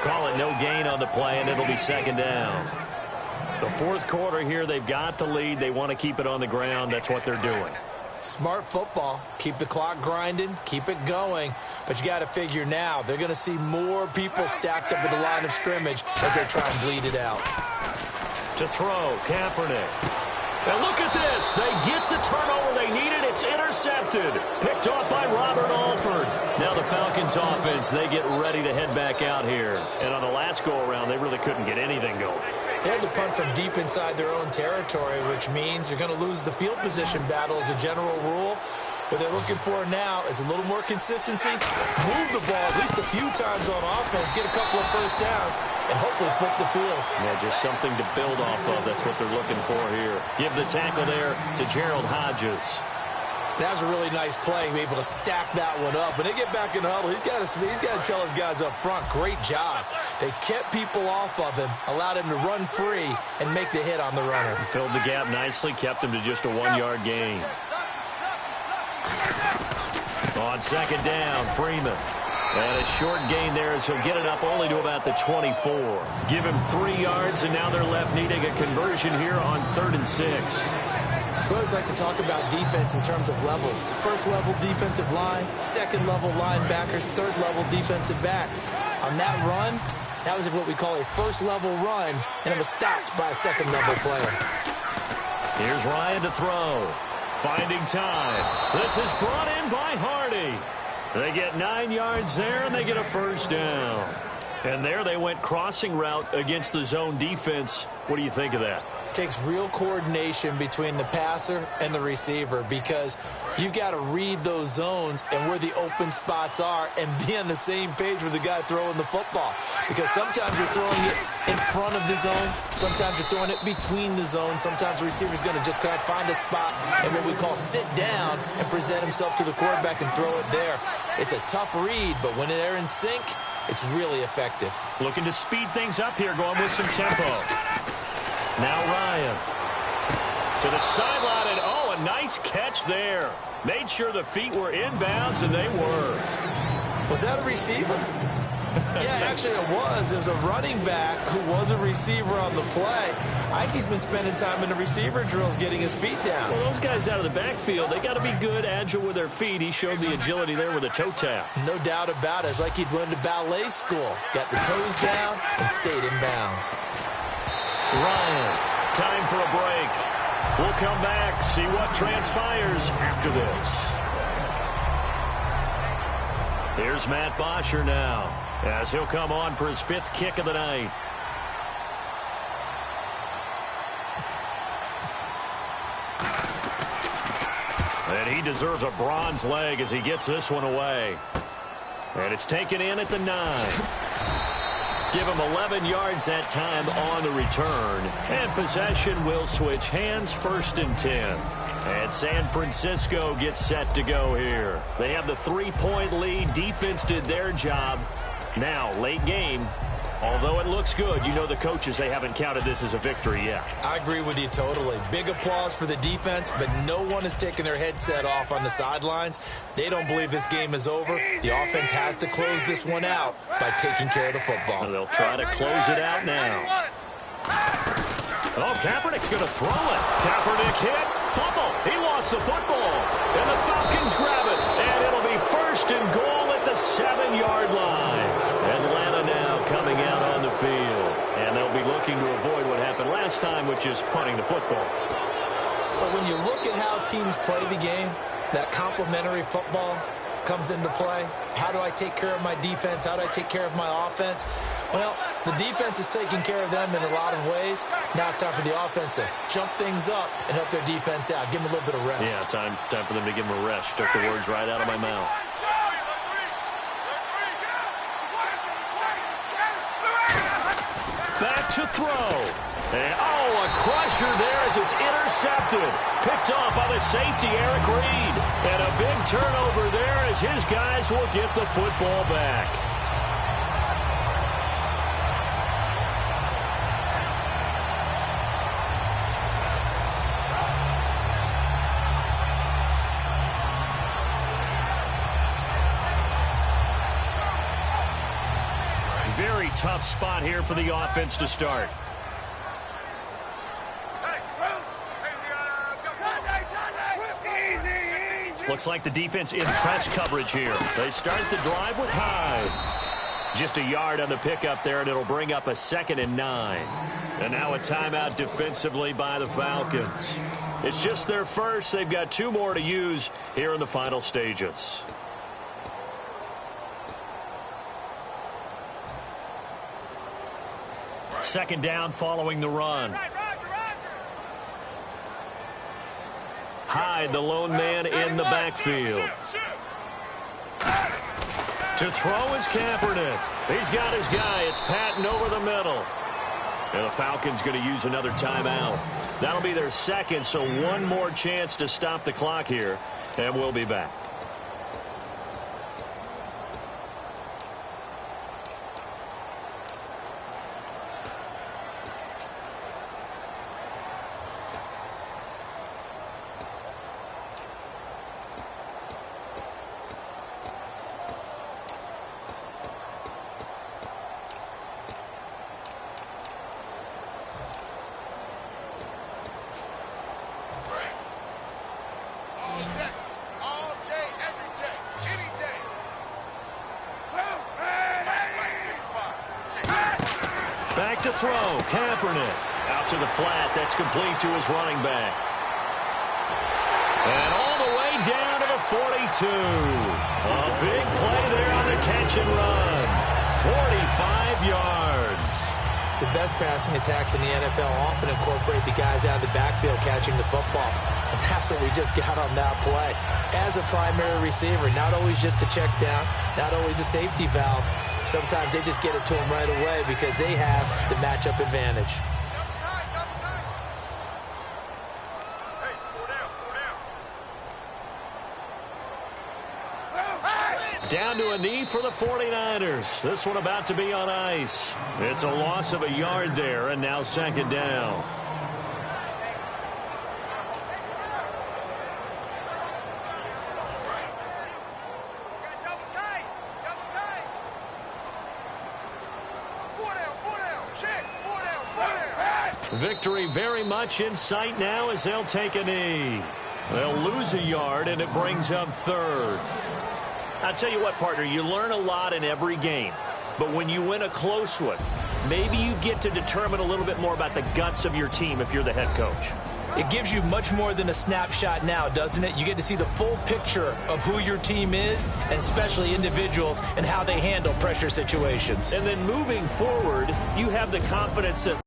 Call it no gain on the play, and it'll be 2nd down. The 4th quarter here, they've got the lead. They want to keep it on the ground. That's what they're doing. Smart football. Keep the clock grinding. Keep it going. But you got to figure now, they're going to see more people stacked up at the line of scrimmage as they try and bleed it out. To throw, Kaepernick. And look at this. They get the turnover they needed. It's intercepted. Picked off by Robert Alford. Now the Falcons offense, they get ready to head back out here. And on the last go-around, they really couldn't get anything going. They had to punt from deep inside their own territory, which means you're going to lose the field position battle as a general rule. What they're looking for now is a little more consistency, move the ball at least a few times on offense, get a couple of 1st downs, and hopefully flip the field. Yeah, just something to build off of. That's what they're looking for here. Give the tackle there to Gerald Hodges. That was a really nice play, able to stack that one up. When they get back in the huddle, he's got to tell his guys up front, great job. They kept people off of him, allowed him to run free, and make the hit on the runner. He filled the gap nicely, kept him to just a 1-yard gain. On 2nd down, Freeman. And a short gain there as he'll get it up only to about the 24. Give him 3 yards, and now they're left needing a conversion here on 3rd and 6. We always like to talk about defense in terms of levels. 1st level defensive line, 2nd level linebackers, 3rd level defensive backs. On that run, that was what we call a 1st level run, and it was stopped by a 2nd level player. Here's Ryan to throw. Finding time. This is brought in by Hardy. They get 9 yards there, and they get a 1st down. And there they went crossing route against the zone defense. What do you think of that? takes real coordination between the passer and the receiver because you've got to read those zones and where the open spots are and be on the same page with the guy throwing the football. Because sometimes you're throwing it in front of the zone. Sometimes you're throwing it between the zones. Sometimes the receiver's going to just kind of find a spot and what we call sit down and present himself to the quarterback and throw it there. It's a tough read, but when they're in sync, it's really effective. Looking to speed things up here, going with some tempo. Now Ryan. To the sideline, and oh, a nice catch there. Made sure the feet were inbounds, and they were. Was that a receiver? Yeah, actually it was. It was a running back who was a receiver on the play. I think he's been spending time in the receiver drills getting his feet down. Well, those guys out of the backfield, they got to be good, agile with their feet. He showed the agility there with a toe tap. No doubt about it. It's like he'd went to ballet school. Got the toes down and stayed in bounds. Ryan, time for a break. We'll come back, see what transpires after this. Here's Matt Bosher now, as he'll come on for his 5th kick of the night. And he deserves a bronze leg as he gets this one away. And it's taken in at the 9. Give him 11 yards that time on the return. And possession will switch hands, 1st and 10. And San Francisco gets set to go here. They have the 3-point lead. Defense did their job. Now, late game, although it looks good, you know the coaches, they haven't counted this as a victory yet. I agree with you totally. Big applause for the defense, but no one is taking their headset off on the sidelines. They don't believe this game is over. The offense has to close this one out by taking care of the football. They'll try to close it out now. Oh, Kaepernick's going to throw it. Kaepernick hit. Fumble. He lost the football. And the Falcons grab it. And it'll be 1st and goal at the 7-yard line. Atlanta now coming out on the field. And they'll be looking to avoid what happened last time, which is punting the football. But when you look at how teams play the game, that complementary football comes into play. How do I take care of my defense? How do I take care of my offense? Well, the defense is taking care of them in a lot of ways. Now it's time for the offense to jump things up and help their defense out. Give them a little bit of rest. Yeah, time for them to give them a rest. Took the words right out of my mouth. Back to throw. And, oh, a crusher there as it's intercepted. Picked off by the safety, Eric Reed. And a big turnover there as his guys will get the football back. Very tough spot here for the offense to start. Looks like the defense in press coverage here. They start the drive with Hyde. Just a yard on the pickup there, and it'll bring up a 2nd and 9. And now a timeout defensively by the Falcons. It's just their first. They've got 2 more to use here in the final stages. Second down following the run. Hyde, the lone man in the backfield. To throw is Kaepernick. He's got his guy. It's Patton over the middle. And the Falcons going to use another timeout. That'll be their 2nd, so 1 more chance to stop the clock here. And we'll be back. Back to throw. Kaepernick out to the flat. That's complete to his running back. And all the way down to the 42. A big play there on the catch and run. 45 yards. The best passing attacks in the NFL often incorporate the guys out of the backfield catching the football. And that's what we just got on that play. As a primary receiver, not always just a check down, not always a safety valve. Sometimes they just get it to them right away because they have the matchup advantage. Down to a knee for the 49ers. This one about to be on ice. It's a loss of a yard there, and now second down. Victory very much in sight now as they'll take a knee. They'll lose a yard, and it brings up third. I'll tell you what, partner, you learn a lot in every game. But when you win a close one, maybe you get to determine a little bit more about the guts of your team if you're the head coach. It gives you much more than a snapshot now, doesn't it? You get to see the full picture of who your team is, and especially individuals and how they handle pressure situations. And then moving forward, you have the confidence that